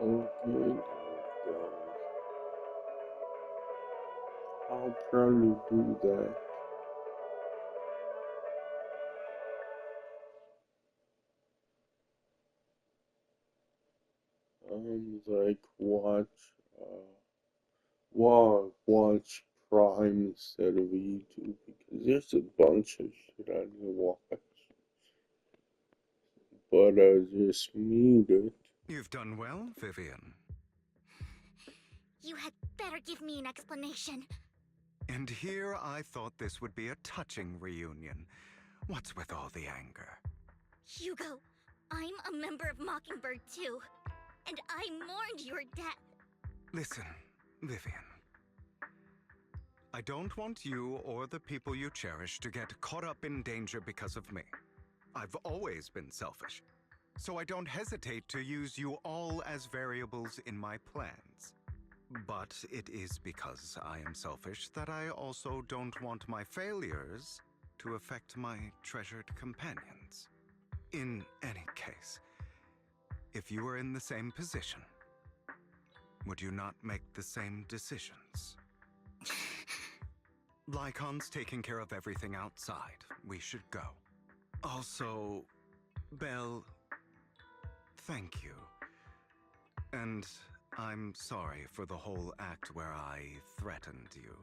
Okay, God. I'll try to do that. Like watch Prime instead of YouTube because there's a bunch of shit I didn't watch, but I just muted. You've done well, Vivian. You had better give me an explanation. And here I thought this would be a touching reunion. What's with all the anger? Hugo, I'm a member of Mockingbird too, and I mourned your death. Listen, Vivian. I don't want you or the people you cherish to get caught up in danger because of me. I've always been selfish, so I don't hesitate to use you all as variables in my plans. But it is because I am selfish that I also don't want my failures to affect my treasured companions. In any case, if you were in the same position, would you not make the same decisions? Lycon's taking care of everything outside. We should go. Also, Belle, thank you. And I'm sorry for the whole act where I threatened you.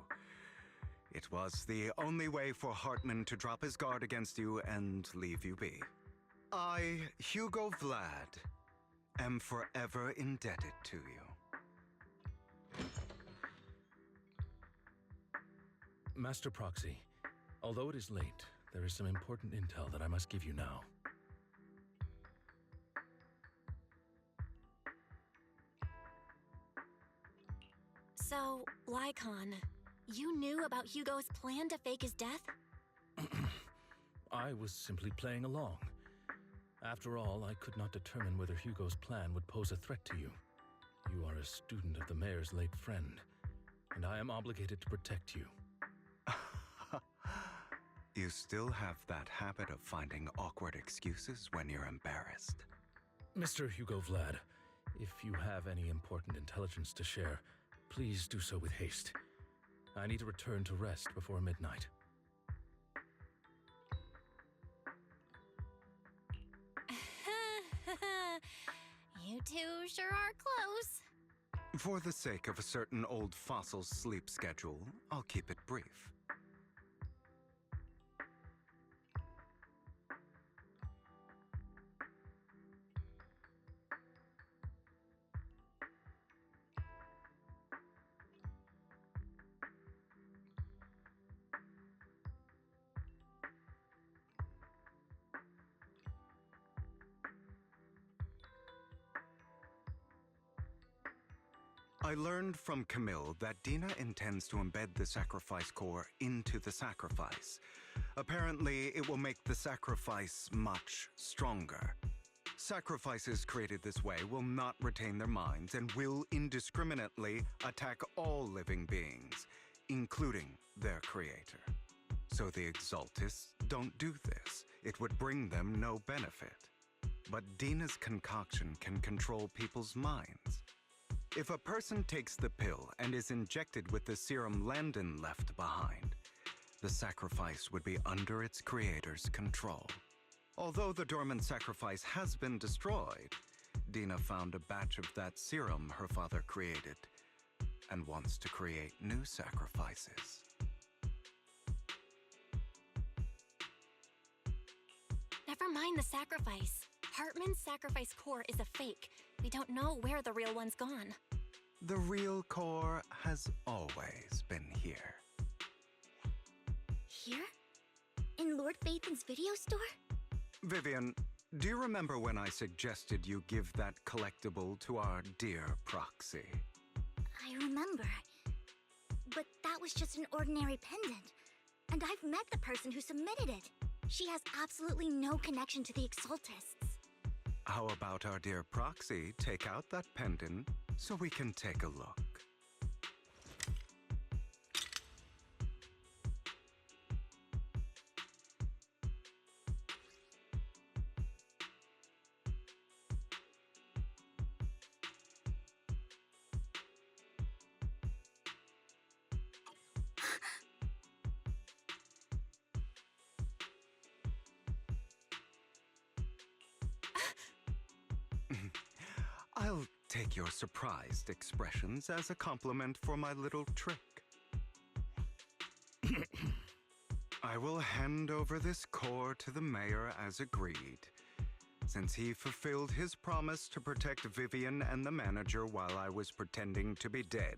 It was the only way for Hartman to drop his guard against you and leave you be. I, Hugo Vlad, am forever indebted to you. Master Proxy, although it is late, there is some important intel that I must give you now. So, Lycon, you knew about Hugo's plan to fake his death? I was simply playing along. After all, I could not determine whether Hugo's plan would pose a threat to you. You are a student of the mayor's late friend, and I am obligated to protect you. You still have that habit of finding awkward excuses when you're embarrassed. Mr. Hugo Vlad, if you have any important intelligence to share, please do so with haste. I need to return to rest before midnight. You two sure are close. For the sake of a certain old fossil's sleep schedule, I'll keep it brief. I learned from Camille that Dina intends to embed the sacrifice core into the sacrifice. Apparently, it will make the sacrifice much stronger. Sacrifices created this way will not retain their minds and will indiscriminately attack all living beings, including their creator. So the Exaltists don't do this. It would bring them no benefit. But Dina's concoction can control people's minds. If a person takes the pill and is injected with the serum Landon left behind, the sacrifice would be under its creator's control. Although the dormant sacrifice has been destroyed, Dina found a batch of that serum her father created and wants to create new sacrifices. Never mind the sacrifice. Hartman's sacrifice core is a fake. We don't know where the real one's gone. The real core has always been here. Here? In Lord Phaethon's video store? Vivian, do you remember when I suggested you give that collectible to our dear Proxy? I remember. But that was just an ordinary pendant. And I've met the person who submitted it. She has absolutely no connection to the Exaltists. How about our dear Proxy take out that pendant so we can take a look? I'll take your surprised expressions as a compliment for my little trick. I will hand over this core to the mayor as agreed, since he fulfilled his promise to protect Vivian and the manager while I was pretending to be dead.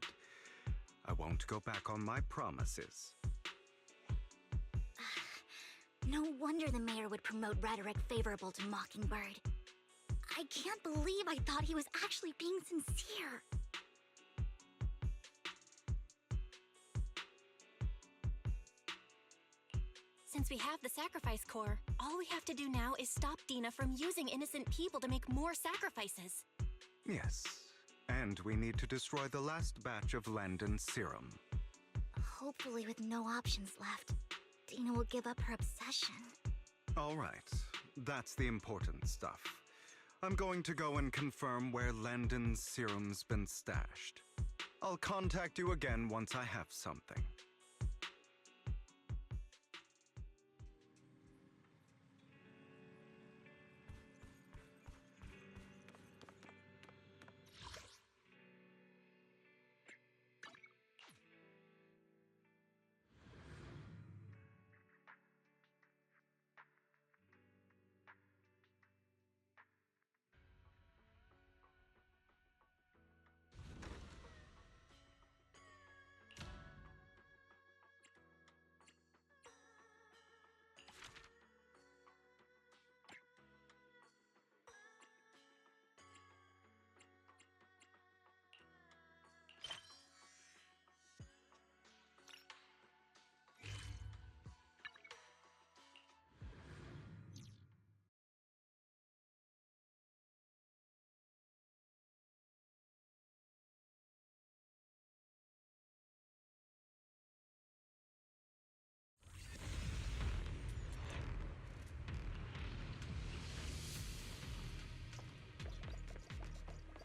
I won't go back on my promises. No wonder the mayor would promote rhetoric favorable to Mockingbird. I can't believe I thought he was actually being sincere. Since we have the sacrifice core, all we have to do now is stop Dina from using innocent people to make more sacrifices. Yes, and we need to destroy the last batch of Landon's serum. Hopefully with no options left, Dina will give up her obsession. All right, that's the important stuff. I'm going to go and confirm where Landon's serum's been stashed. I'll contact you again once I have something.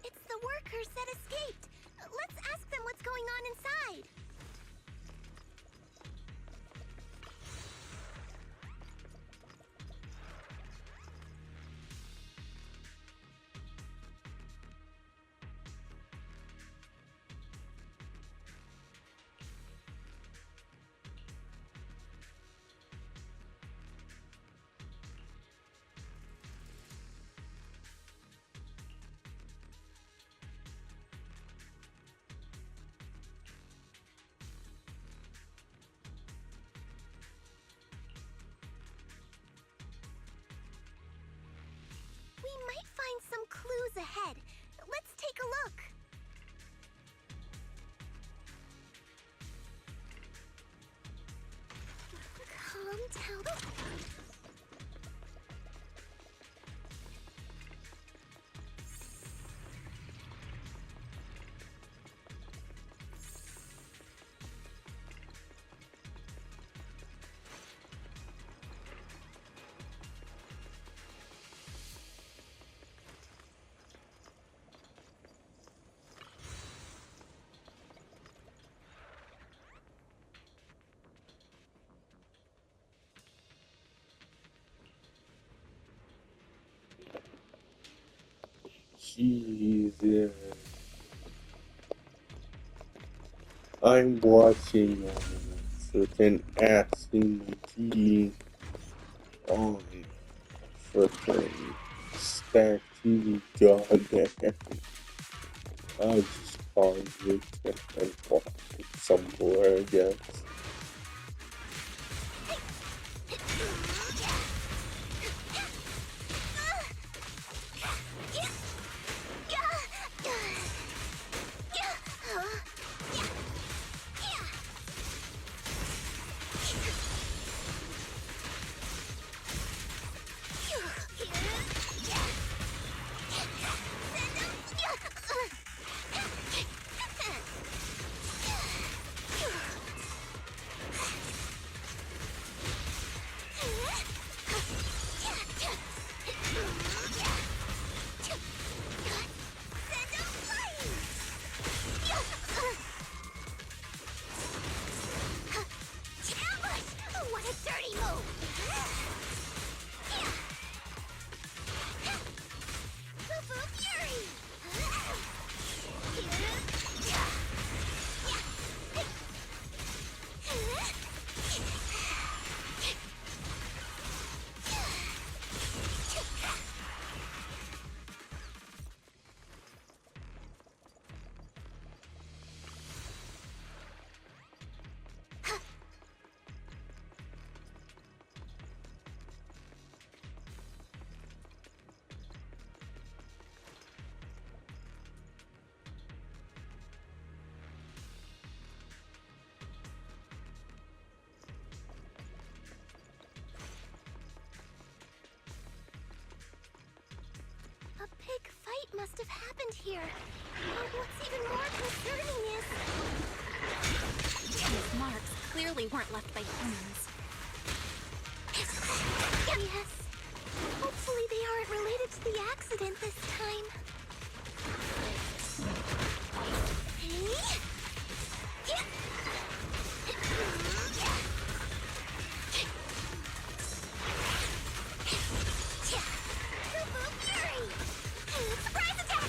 It's the workers that escaped. Let's ask them what's going on inside. We might find some clues ahead. Let's take a look. Calm down. Jesus. I'm watching freaking SMT on freaking Stack TV. Goddamn. I just paused it and watched it somewhere, I guess. must have happened here. But what's even more concerning is... These marks clearly weren't left by humans. Yes. Hopefully they aren't related to the accident this time. Surprise attack!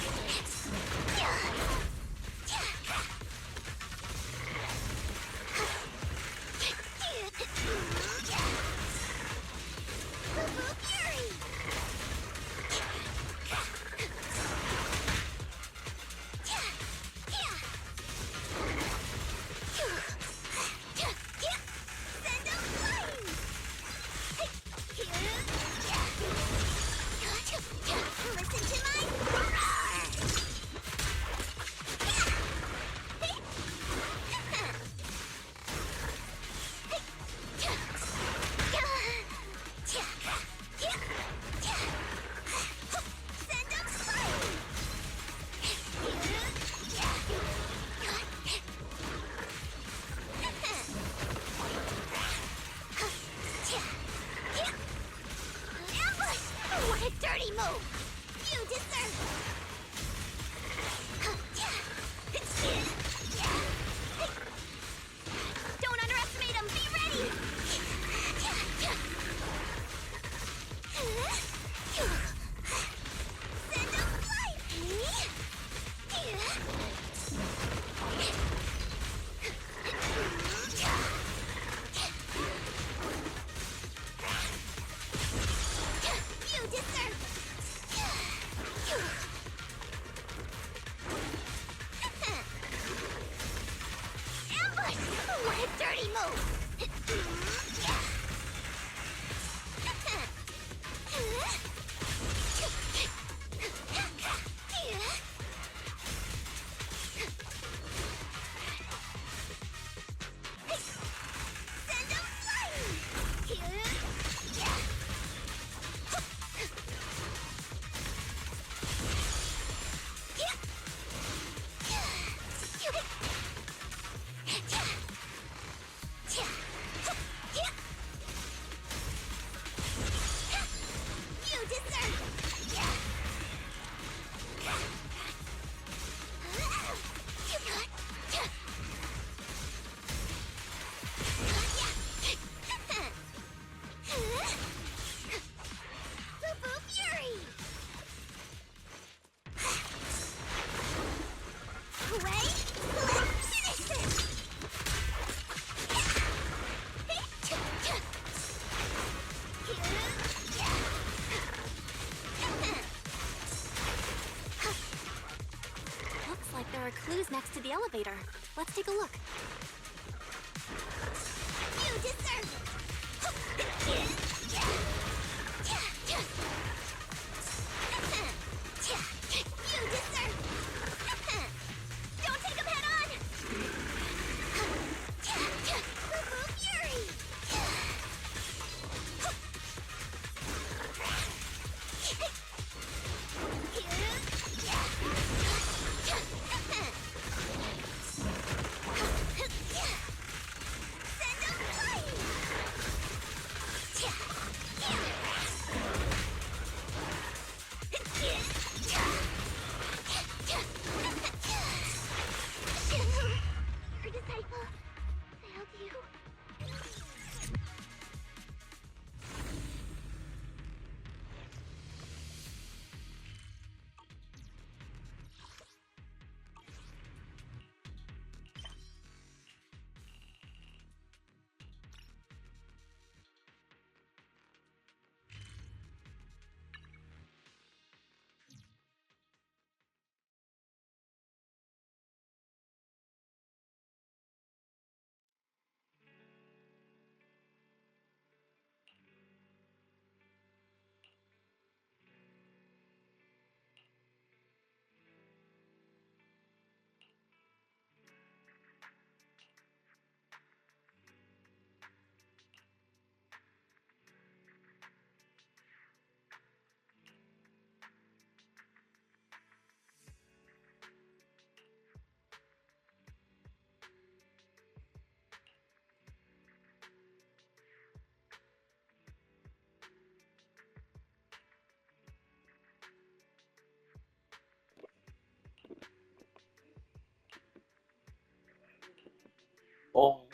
Fury! Send them flying! Listen to my roar! Send them flying! Ambush! What a dirty move! You deserve... Don't underestimate him! Be ready! Send him flying! You deserve... Ambush! What a dirty move! Send them flying! You deserve... Fury! Away! Let's finish this! Looks like there are clues next to the elevator. Let's take a look. You deserve... You deserve... Don't take him head on! Fury!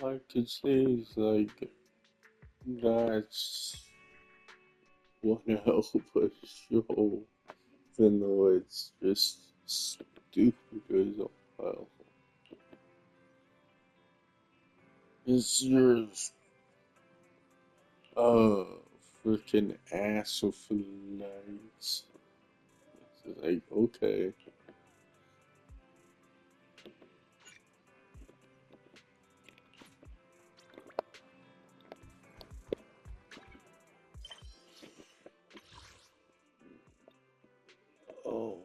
all I could say is like that's one hell of a show, even though it's just stupid as all hell. It's yours, uh, freaking ass of nights. It's like, okay. Oh.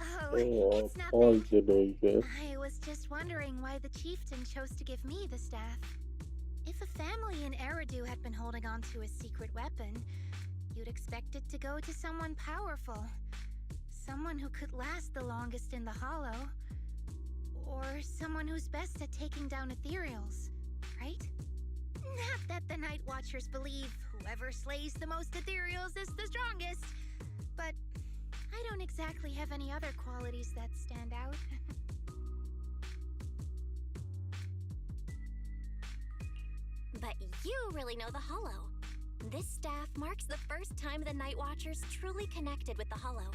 Oh, Oh, it's pause nothing. it, I guess. I was just wondering why the chieftain chose to give me the staff. If a family in Eridu had been holding on to a secret weapon, you'd expect it to go to someone powerful. Someone who could last the longest in the Hollow. Or someone who's best at taking down ethereals, right? Not that the Night Watchers believe whoever slays the most ethereals is the strongest, but I don't exactly have any other qualities that stand out. But you really know the Hollow. This staff marks the first time the Night Watchers truly connected with the Hollow.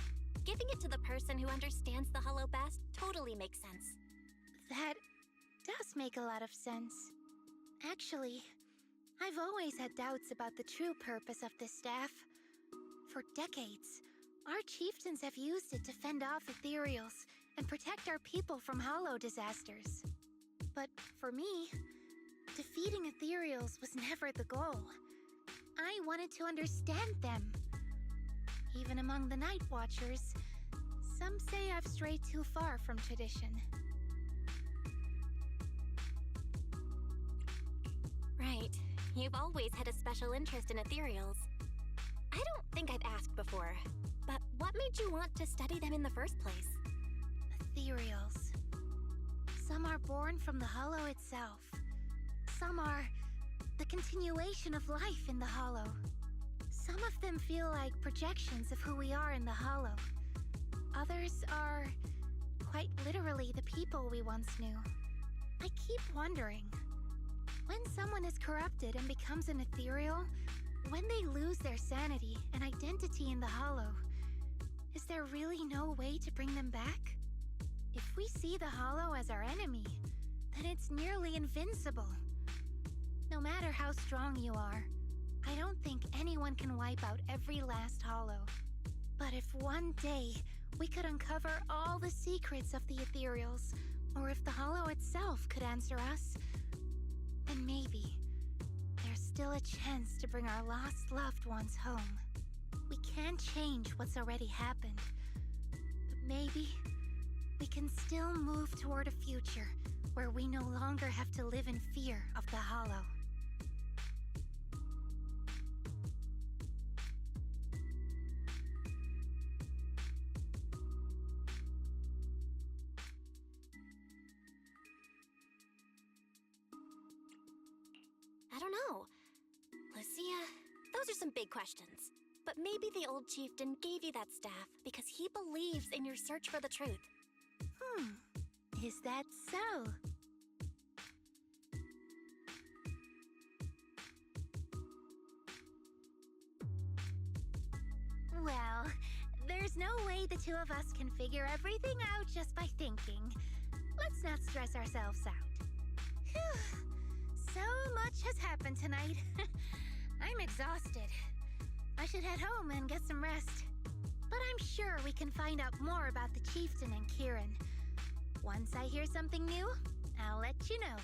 Giving it to the person who understands the Hollow best totally makes sense. That does make a lot of sense. Actually, I've always had doubts about the true purpose of this staff. For decades, our chieftains have used it to fend off ethereals and protect our people from Hollow disasters. But for me, defeating ethereals was never the goal. I wanted to understand them. Even among the Night Watchers, some say I've strayed too far from tradition. Right. You've always had a special interest in ethereals. I don't think I've asked before, but what made you want to study them in the first place? Ethereals. Some are born from the Hollow itself. Some are the continuation of life in the Hollow. Some of them feel like projections of who we are in the Hollow. Others are quite literally the people we once knew. I keep wondering, when someone is corrupted and becomes an ethereal, when they lose their sanity and identity in the Hollow, is there really no way to bring them back? If we see the Hollow as our enemy, then it's nearly invincible. No matter how strong you are, I don't think anyone can wipe out every last Hollow. But if one day we could uncover all the secrets of the ethereals, or if the Hollow itself could answer us, then maybe there's still a chance to bring our lost loved ones home. We can't change what's already happened, but maybe we can still move toward a future where we no longer have to live in fear of the Hollow. I don't know. Lucia, those are some big questions. But maybe the old chieftain gave you that staff because he believes in your search for the truth. Is that so? Well, there's no way the two of us can figure everything out just by thinking. Let's not stress ourselves out. Phew. So much has happened tonight. I'm exhausted. I should head home and get some rest. But I'm sure we can find out more about the chieftain and Kieran. Once I hear something new, I'll let you know.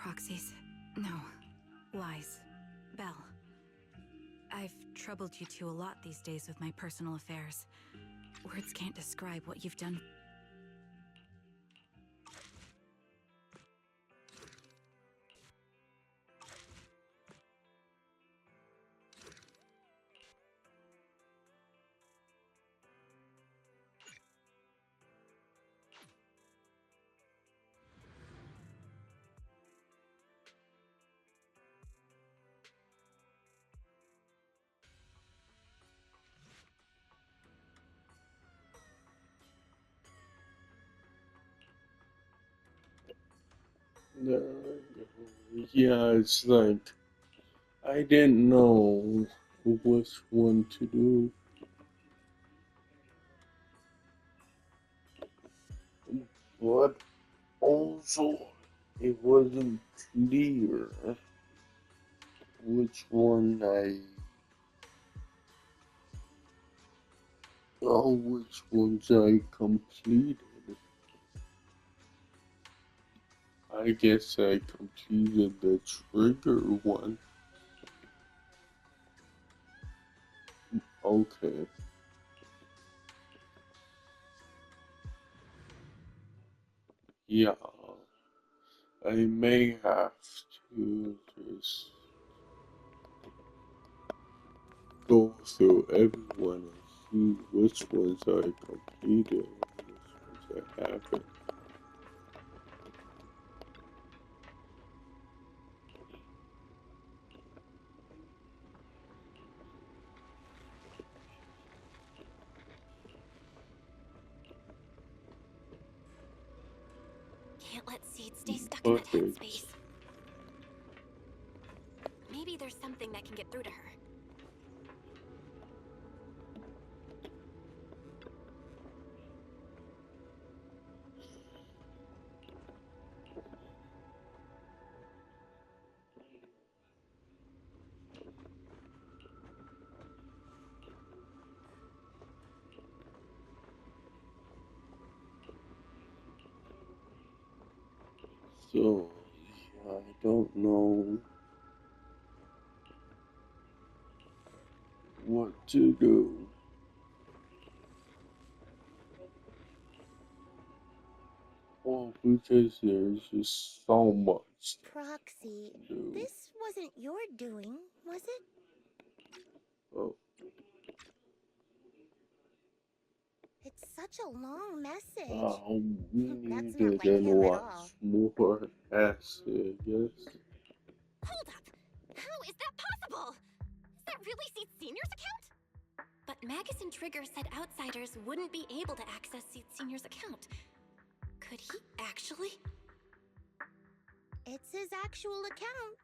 proxies. No, lies. Belle. I've troubled you two a lot these days with my personal affairs. Words can't describe what you've done. Yeah, it's like I didn't know which one to do, but also it wasn't clear which one which ones I completed. I guess I completed the trigger one. Okay. Yeah, I may have to just go through everyone and see which ones I completed and which ones I haven't. Can't let Seed stay stuck in that Perfect. headspace. Maybe there's something that can get through to her. So, yeah, I don't know what to do. Well, because there's just so much Proxy, to do. this wasn't your doing, was it? Oh, It's such a long message. we That's not needed like and him at watch all. more acid, yes. Hold up! How is that possible? Is that really Seed Senior's account? But Magus and Trigger said outsiders wouldn't be able to access Seed Senior's account. Could he actually? It's his actual account.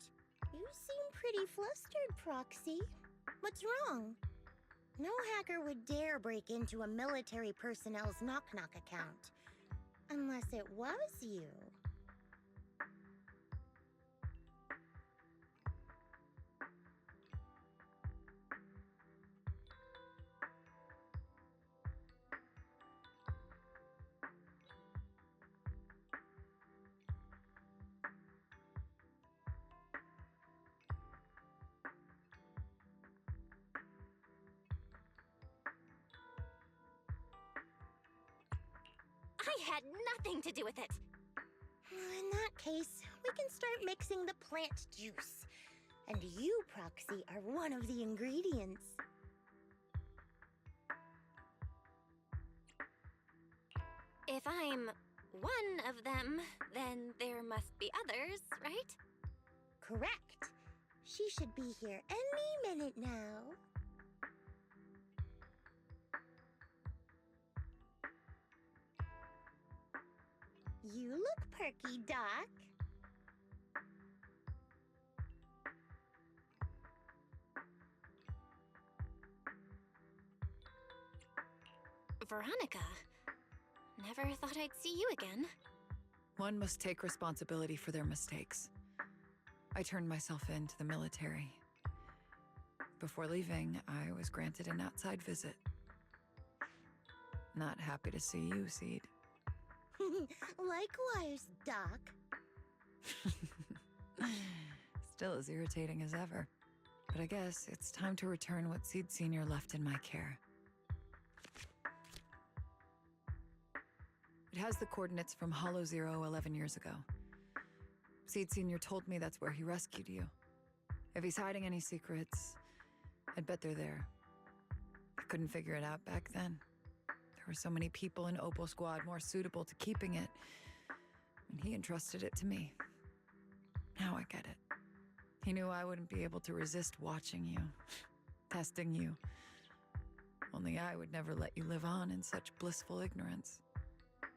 You seem pretty flustered, Proxy. What's wrong? No hacker would dare break into a military personnel's knock-knock account. Unless it was you. I had nothing to do with it. In that case, we can start mixing the plant juice. And you, Proxy, are one of the ingredients. If I'm one of them, then there must be others, right? Correct. She should be here any minute now. You look perky, Doc. Veronica, never thought I'd see you again. One must take responsibility for their mistakes. I turned myself in to the military. Before leaving, I was granted an outside visit. Not happy to see you, Seed. Likewise, Doc. Still as irritating as ever. But I guess it's time to return what Seed Senior left in my care. It has the coordinates from Hollow Zero 11 years ago. Seed Senior told me that's where he rescued you. If he's hiding any secrets, I'd bet they're there. I couldn't figure it out back then. There were so many people in Opal Squad more suitable to keeping it, and he entrusted it to me. Now I get it. He knew I wouldn't be able to resist watching you, testing you. Only I would never let you live on in such blissful ignorance.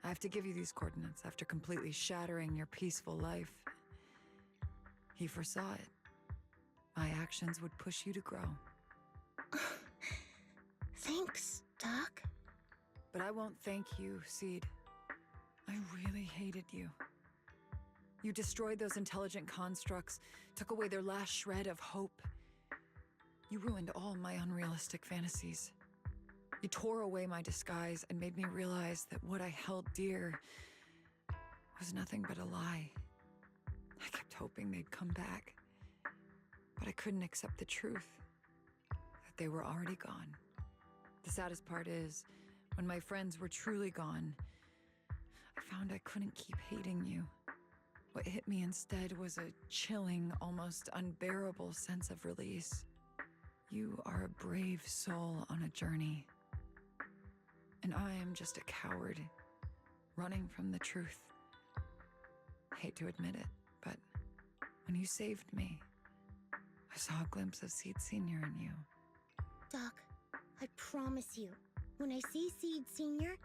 I have to give you these coordinates after completely shattering your peaceful life. He foresaw it. My actions would push you to grow. Thanks, Doc. But I won't thank you, Seed. I really hated you. You destroyed those intelligent constructs, took away their last shred of hope. You ruined all my unrealistic fantasies. You tore away my disguise and made me realize that what I held dear was nothing but a lie. I kept hoping they'd come back, but I couldn't accept the truth, that they were already gone. The saddest part is, when my friends were truly gone, I found I couldn't keep hating you. What hit me instead was a chilling, almost unbearable sense of release. You are a brave soul on a journey. And I am just a coward, running from the truth. I hate to admit it, but when you saved me, I saw a glimpse of Seed Senior in you. Doc, I promise you, when I see Seed Senior,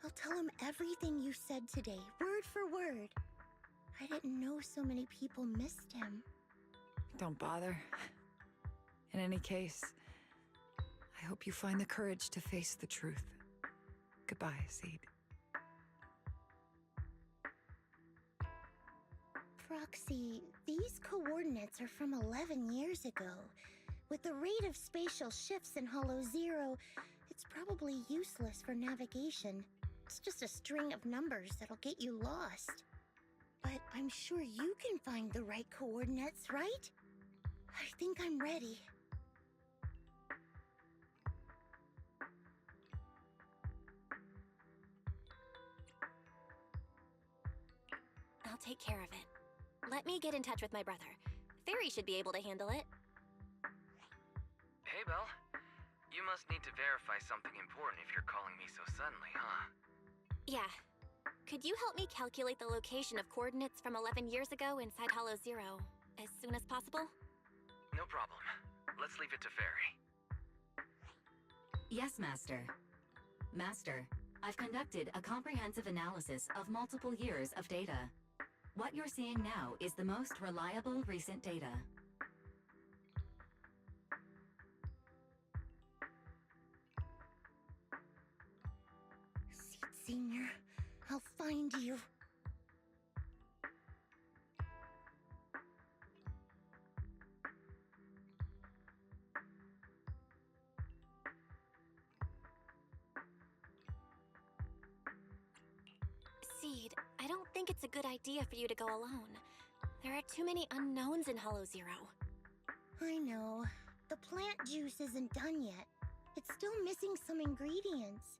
I'll tell him everything you said today, word for word. I didn't know so many people missed him. Don't bother. In any case, I hope you find the courage to face the truth. Goodbye, Seed. Proxy, these coordinates are from 11 years ago. With the rate of spatial shifts in Hollow Zero, it's probably useless for navigation. It's just a string of numbers that'll get you lost. But I'm sure you can find the right coordinates, right? I think I'm ready. I'll take care of it. Let me get in touch with my brother. Fairy should be able to handle it. Hey, Belle. You must need to verify something important if you're calling me so suddenly, huh? Yeah. Could you help me calculate the location of coordinates from 11 years ago inside Hollow Zero as soon as possible? No problem. Let's leave it to Fairy. Yes, Master. Master, I've conducted a comprehensive analysis of multiple years of data. What you're seeing now is the most reliable recent data. Seed Senior, I'll find you. Seed, I don't think it's a good idea for you to go alone. There are too many unknowns in Hollow Zero. I know. The plant juice isn't done yet. It's still missing some ingredients.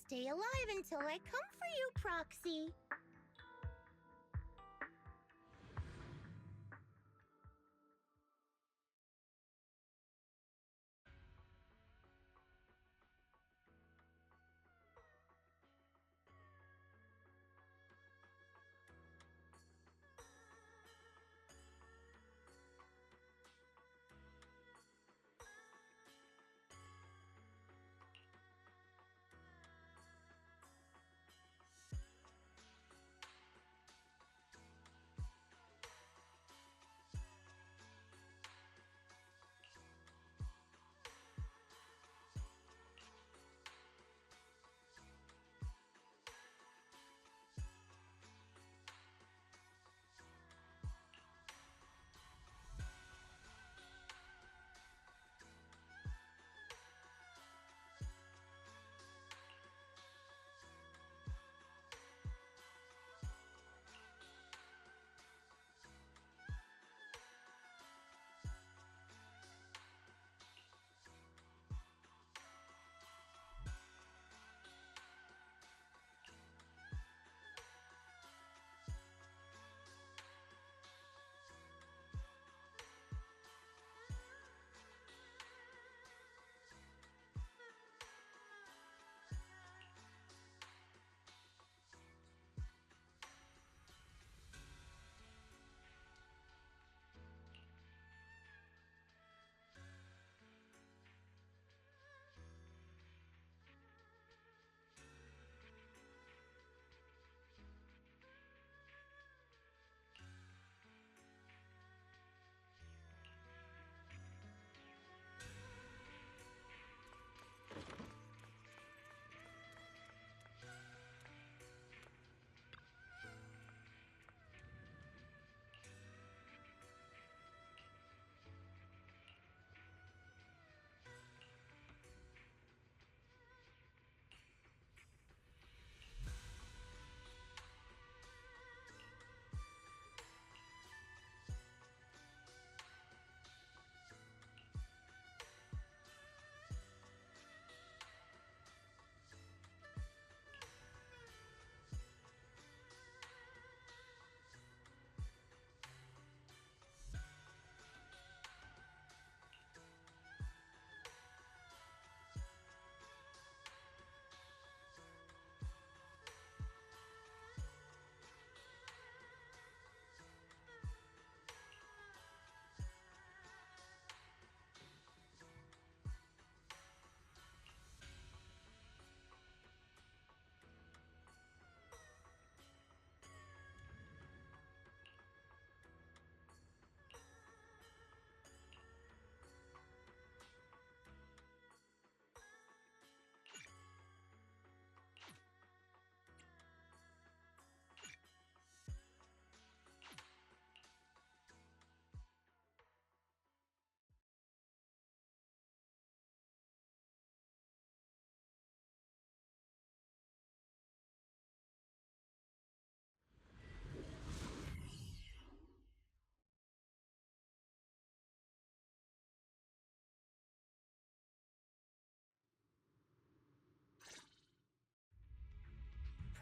Stay alive until I come for you, Proxy.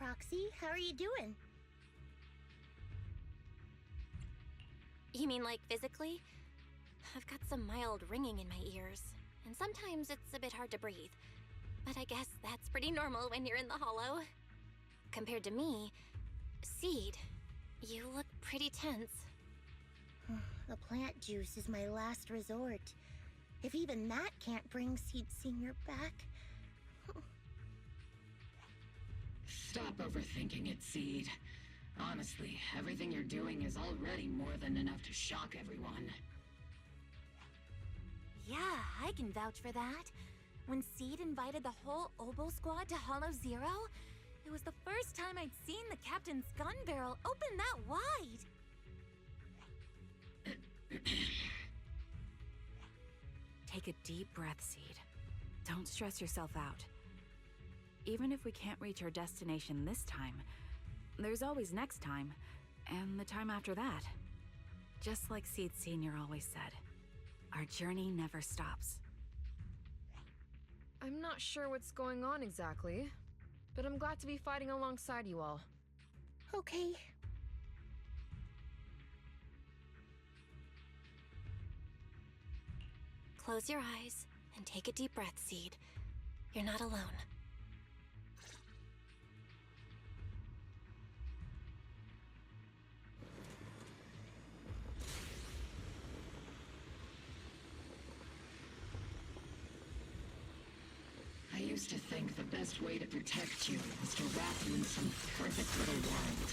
Proxy. How are you doing? You mean like physically? I've got some mild ringing in my ears, and sometimes it's a bit hard to breathe. But I guess that's pretty normal when you're in the hollow. Compared to me, Seed, you look pretty tense. The plant juice is my last resort. If even that can't bring Seed Senior back... Stop overthinking it, Seed. Honestly, everything you're doing is already more than enough to shock everyone. Yeah, I can vouch for that. When Seed invited the whole Oboe squad to Hollow Zero, it was the first time I'd seen the captain's gun barrel open that wide. Take a deep breath, Seed. Don't stress yourself out. Even if we can't reach our destination this time, there's always next time, and the time after that. Just like Seed Senior always said, our journey never stops. I'm not sure what's going on exactly, but I'm glad to be fighting alongside you all. Okay. Close your eyes and take a deep breath, Seed. You're not alone. I used to think the best way to protect you was to wrap you in some perfect little world,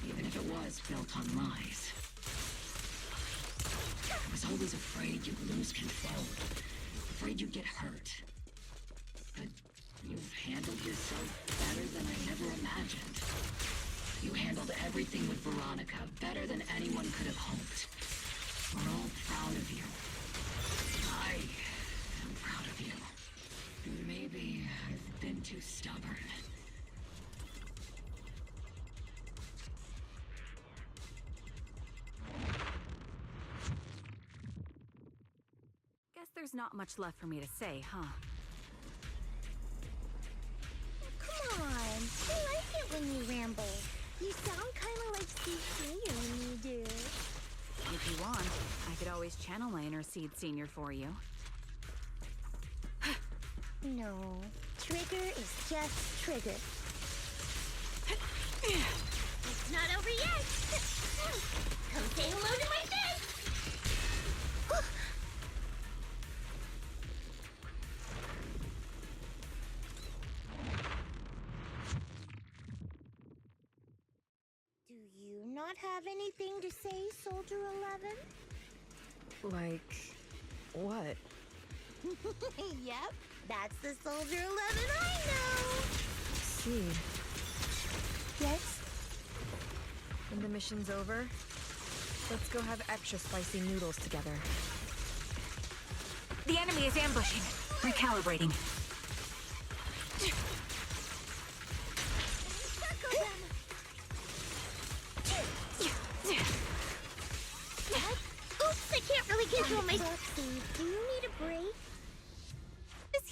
even if it was built on lies. I was always afraid you'd lose control, afraid you'd get hurt. But you've handled yourself better than I ever imagined. You handled everything with Veronica better than anyone could have hoped. We're all proud of you. I am proud of you. Maybe I've been too stubborn. Guess there's not much left for me to say, huh? Come on. I like it when you ramble. You sound kind of like Seed Senior when you do. If you want, I could always channel my inner Seed Senior for you. No. Trigger is just Trigger. It's not over yet! Come say hello to my fist! Do you not have anything to say, Soldier 11? Like, what? Yep, that's the Soldier 11 I know! Seed, Yes? when the mission's over, let's go have extra spicy noodles together. The enemy is ambushing. Recalibrating. Circle them! Oops, I can't really control my... Roxy, do you need a break?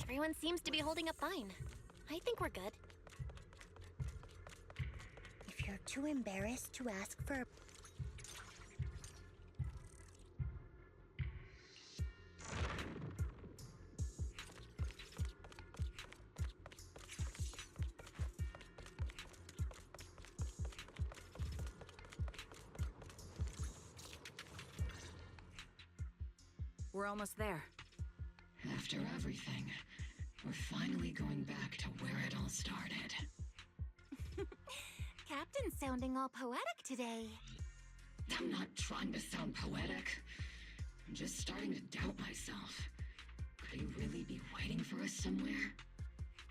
Everyone seems to be holding up fine. I think we're good. If you're too embarrassed to ask for... We're almost there. After everything, we're finally going back to where it all started. Captain's sounding all poetic today. I'm not trying to sound poetic. I'm just starting to doubt myself. Could he really be waiting for us somewhere?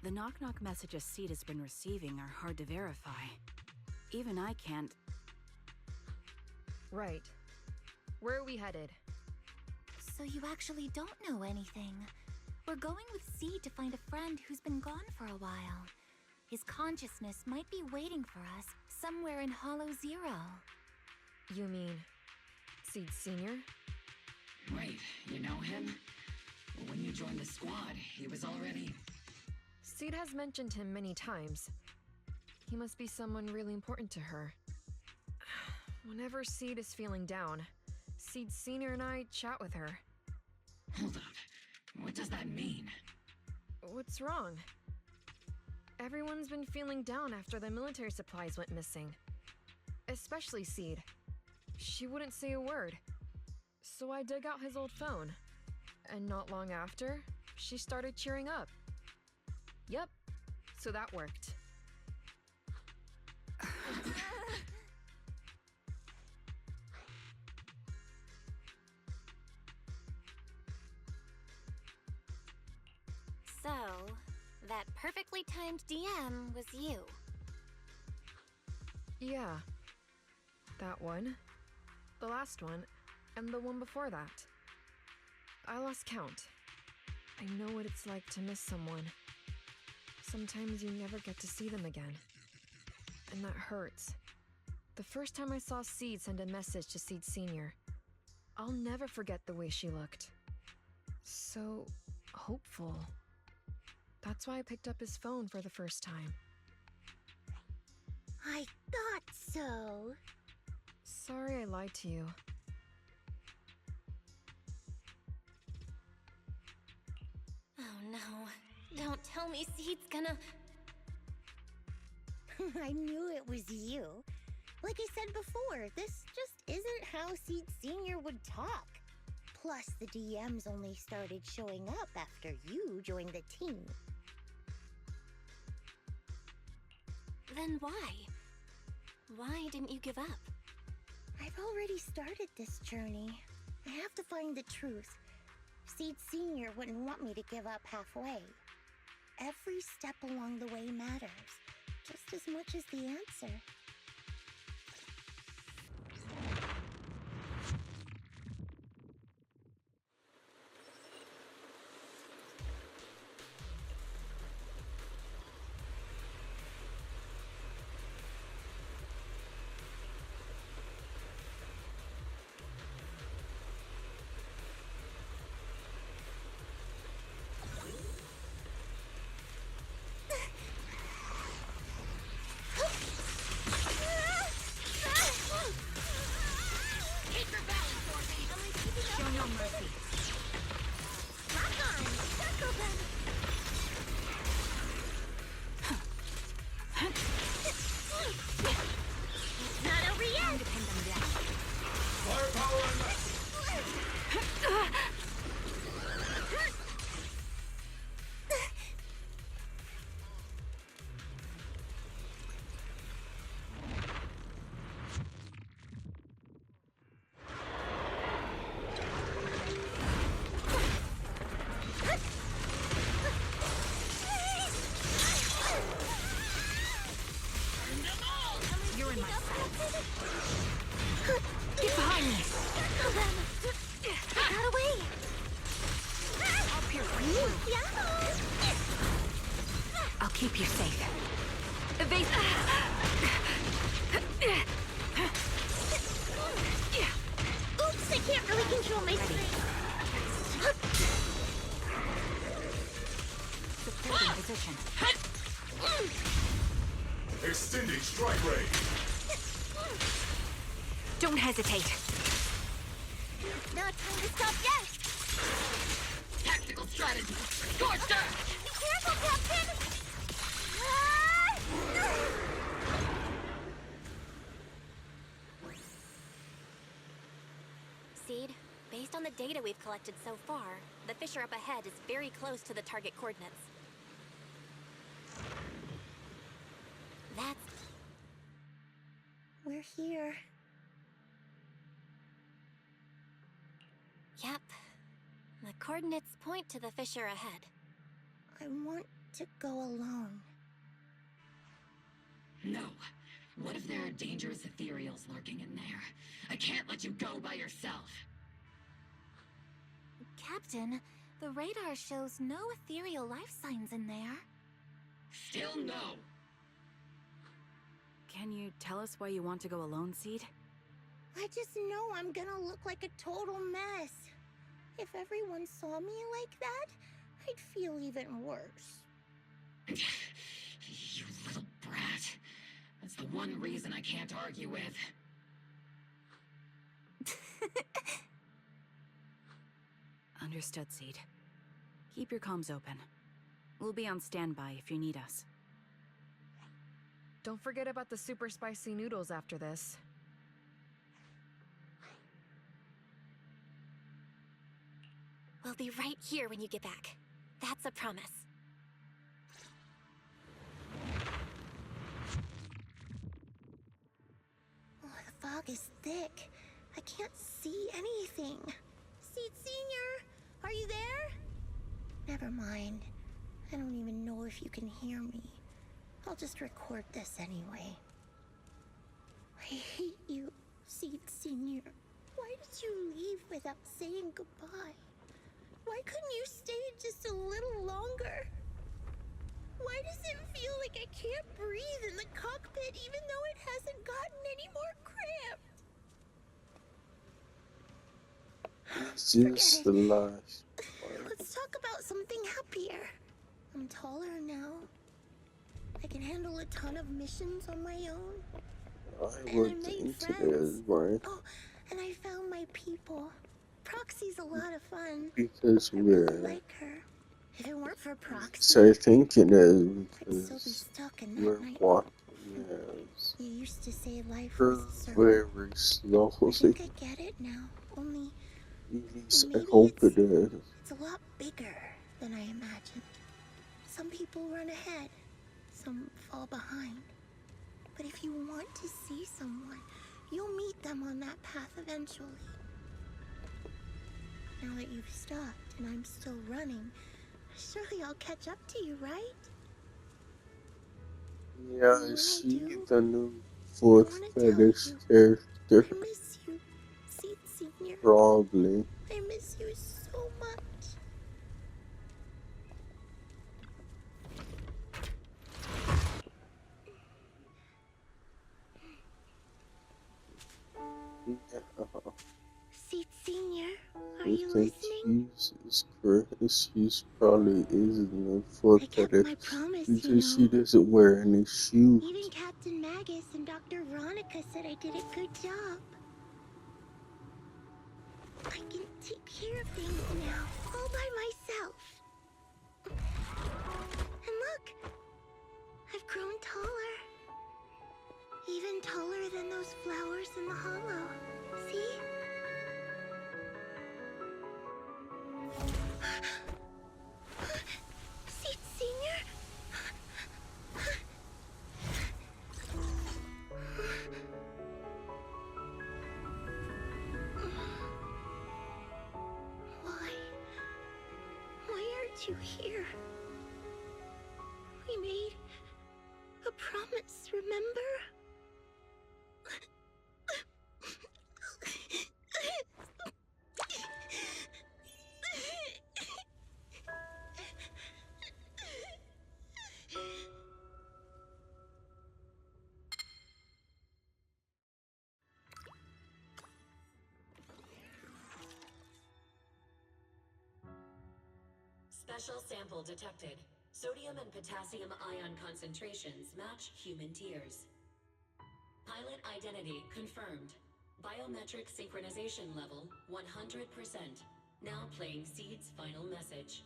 The knock-knock messages Seed has been receiving are hard to verify. Even I can't... Right. Where are we headed? So you actually don't know anything. We're going with Seed to find a friend who's been gone for a while. His consciousness might be waiting for us somewhere in Hollow Zero. You mean Seed Senior? Wait, you know him? When you joined the squad, he was already... Seed has mentioned him many times. He must be someone really important to her. Whenever Seed is feeling down, Seed Sr. and I chat with her. Hold up. What does that mean? What's wrong? Everyone's been feeling down after the military supplies went missing. Especially Seed. She wouldn't say a word. So I dug out his old phone. And not long after, she started cheering up. Yep, so that worked. So, that perfectly timed DM was you. Yeah. That one. The last one. And the one before that. I lost count. I know what it's like to miss someone. Sometimes you never get to see them again. And that hurts. The first time I saw Seed send a message to Seed Sr., I'll never forget the way she looked. So hopeful. That's why I picked up his phone for the first time. I thought so. Sorry I lied to you. Oh no. Don't tell me Seed's gonna... I knew it was you. Like I said before, this just isn't how Seed Sr. would talk. Plus, the DMs only started showing up after you joined the team. Then why? Why didn't you give up? I've already started this journey. I have to find the truth. Seed Sr. wouldn't want me to give up halfway. Every step along the way matters, just as much as the answer. Show no mercy. Rock on! Circle them! It's not over yet! Time to pin them down. Firepower unmatched. You're in my sight. Get behind me. Circle them! Get out away! I'll pierce right through. Yahoo! I'll keep you safe. Evade. Oops, I can't really control my strength. Supporting position. Extending strike range. Don't hesitate. Not time to stop yet! Tactical strategy. Scorched earth! Be careful, Captain! Seed, based on the data we've collected so far, the fissure up ahead is very close to the target coordinates. That's... We're here. Yep. The coordinates point to the fissure ahead. I want to go alone. No. What if there are dangerous ethereals lurking in there? I can't let you go by yourself. Captain, the radar shows no ethereal life signs in there. Still no. Can you tell us why you want to go alone, Seed? I just know I'm gonna look like a total mess. If everyone saw me like that, I'd feel even worse. You little brat. one reason I can't argue with. Understood, Seed. Keep your comms open. We'll be on standby if you need us. Don't forget about the super spicy noodles after this. We'll be right here when you get back. That's a promise. Oh, the fog is thick. I can't see anything. Seed Senior, are you there? Never mind. I don't even know if you can hear me. I'll just record this anyway. I hate you, Seed Senior. Why did you leave without saying goodbye? Why couldn't you stay just a little longer? Why does it feel like I can't breathe in the cockpit even though it hasn't gotten any more cramped? It's just the last part. Let's talk about something happier. I'm taller now. I can handle a ton of missions on my own. I would think it is, right? Oh, and I found my people. Proxy's a lot of fun. Because I really we're... like her. If it weren't for Proxy, So I think it is I'd still be because stuck in we're that night. walking as You used to say life was a circle. very I slowly. think I get it now. Only At least I maybe hope it is. it's a lot bigger than I imagined. Some people run ahead, some fall behind. But if you want to see someone, you'll meet them on that path eventually. Now that you've stopped and I'm still running, surely I'll catch up to you, right? Yeah, I see the new fourth fetish character. I miss you, Seed Senior. Probably. I miss you so much. Yeah. Seed Senior, are I you think listening? she's correct. She's probably is in the fourth I kept fetish. my promise, It's you just she know. doesn't wear any shoes. Even Captain Magus and Dr. Veronica said I did a good job. I can take care of things now, all by myself. And look, I've grown taller. Even taller than those flowers in the hollow. See? Seed Senior? Why aren't you here? We made a promise, remember? Special sample detected. Sodium and potassium ion concentrations match human tears. Pilot identity confirmed. Biometric synchronization level 100%. Now playing Seed's final message.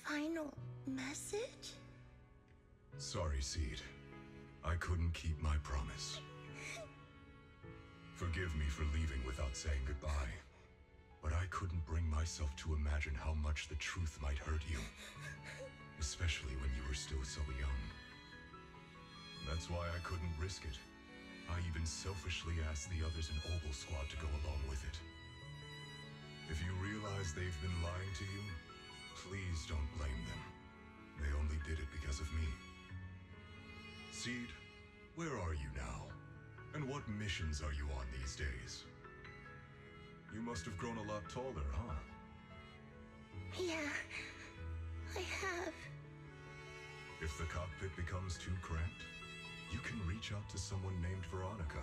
Final message? Sorry, Seed. I couldn't keep my promise. Forgive me for leaving without saying goodbye. But I couldn't bring myself to imagine how much the truth might hurt you. Especially when you were still so young. That's why I couldn't risk it. I even selfishly asked the others in Oval Squad to go along with it. If you realize they've been lying to you, please don't blame them. They only did it because of me. Seed, where are you now? And what missions are you on these days? You must have grown a lot taller, huh? Yeah, I have. If the cockpit becomes too cramped, you can reach out to someone named Veronica.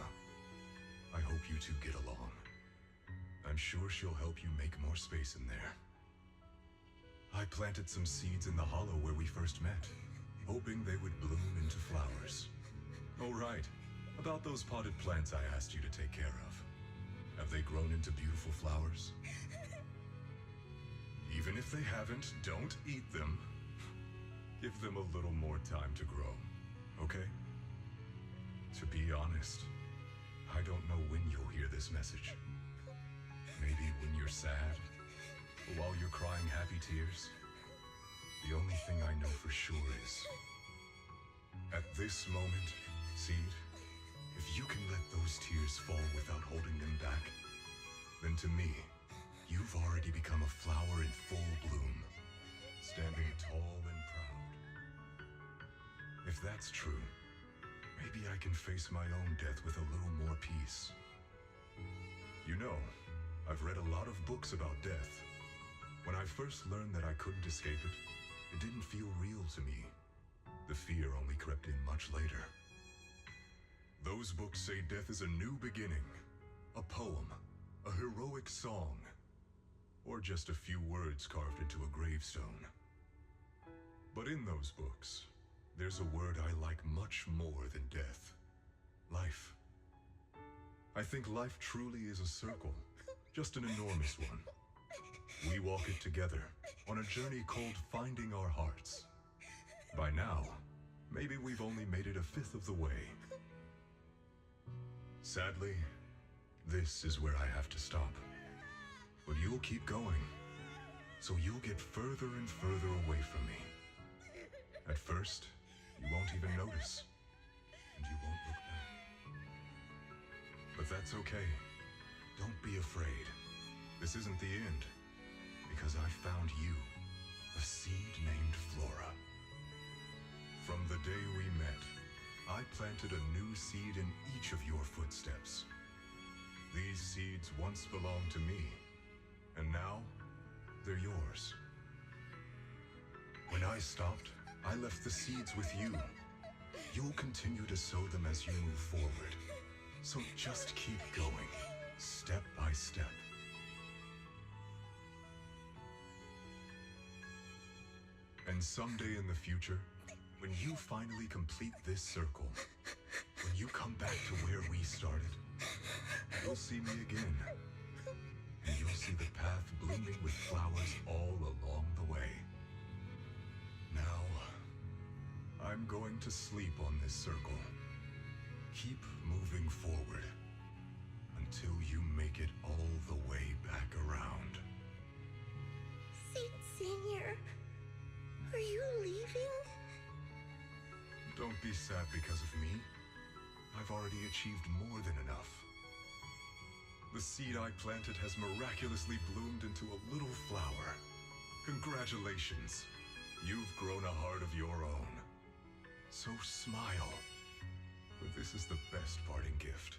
I hope you two get along. I'm sure she'll help you make more space in there. I planted some seeds in the hollow where we first met, hoping they would bloom into flowers. right. About those potted plants I asked you to take care of. Have they grown into beautiful flowers? Even if they haven't, don't eat them. Give them a little more time to grow, okay? To be honest, I don't know when you'll hear this message. Maybe when you're sad, or while you're crying happy tears. The only thing I know for sure is, at this moment, Seed, if you can let those tears fall without holding them back, then to me, you've already become a flower in full bloom, standing tall and proud. If that's true, maybe I can face my own death with a little more peace. You know, I've read a lot of books about death. When I first learned that I couldn't escape it, it didn't feel real to me. The fear only crept in much later. Those books say death is a new beginning, a poem, a heroic song, or just a few words carved into a gravestone. But in those books, there's a word I like much more than death. Life. I think life truly is a circle, just an enormous one. We walk it together, on a journey called Finding Our Hearts. By now, maybe we've only made it a fifth of the way. Sadly, this is where I have to stop. But you'll keep going, so you'll get further and further away from me. At first, you won't even notice, and you won't look back. But that's okay. Don't be afraid. This isn't the end, because I found you, a seed named Flora. From the day we met, I planted a new seed in each of your footsteps. These seeds once belonged to me, and now they're yours. When I stopped, I left the seeds with you. You'll continue to sow them as you move forward. So just keep going, step by step. And someday in the future, when you finally complete this circle, when you come back to where we started, you'll see me again. And you'll see the path blooming with flowers all along the way. Now, I'm going to sleep on this circle. Keep moving forward until you make it all the way back around. Seed Senior, are you leaving? Don't be sad because of me. I've already achieved more than enough. The seed I planted has miraculously bloomed into a little flower. Congratulations. You've grown a heart of your own. So smile, for this is the best parting gift.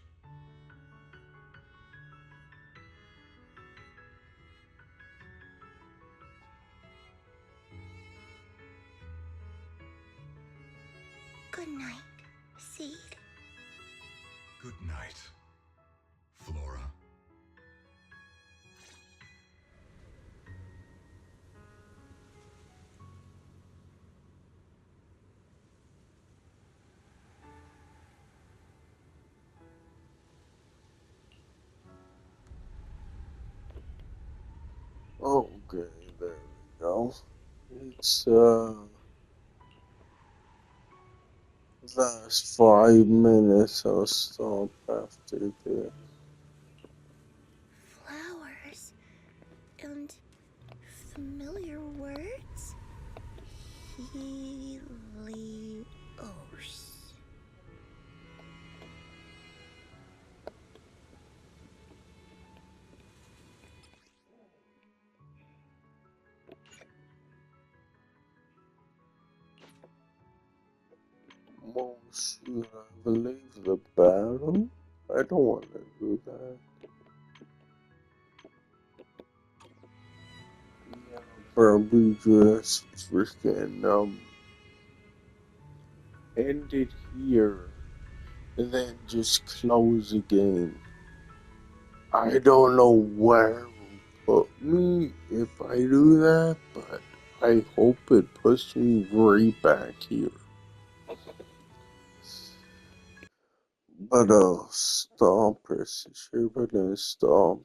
Good night, Seed. Good night, Flora. Okay, there we go. It's last 5 minutes I'll stop after this. Flowers and familiar words? Helios. Well, should I believe the battle? I don't want to do that. Yeah, probably just freaking end it here and then just close the game. I don't know where it will put me if I do that, but I hope it puts me right back here. But stomp, press share button, stomp.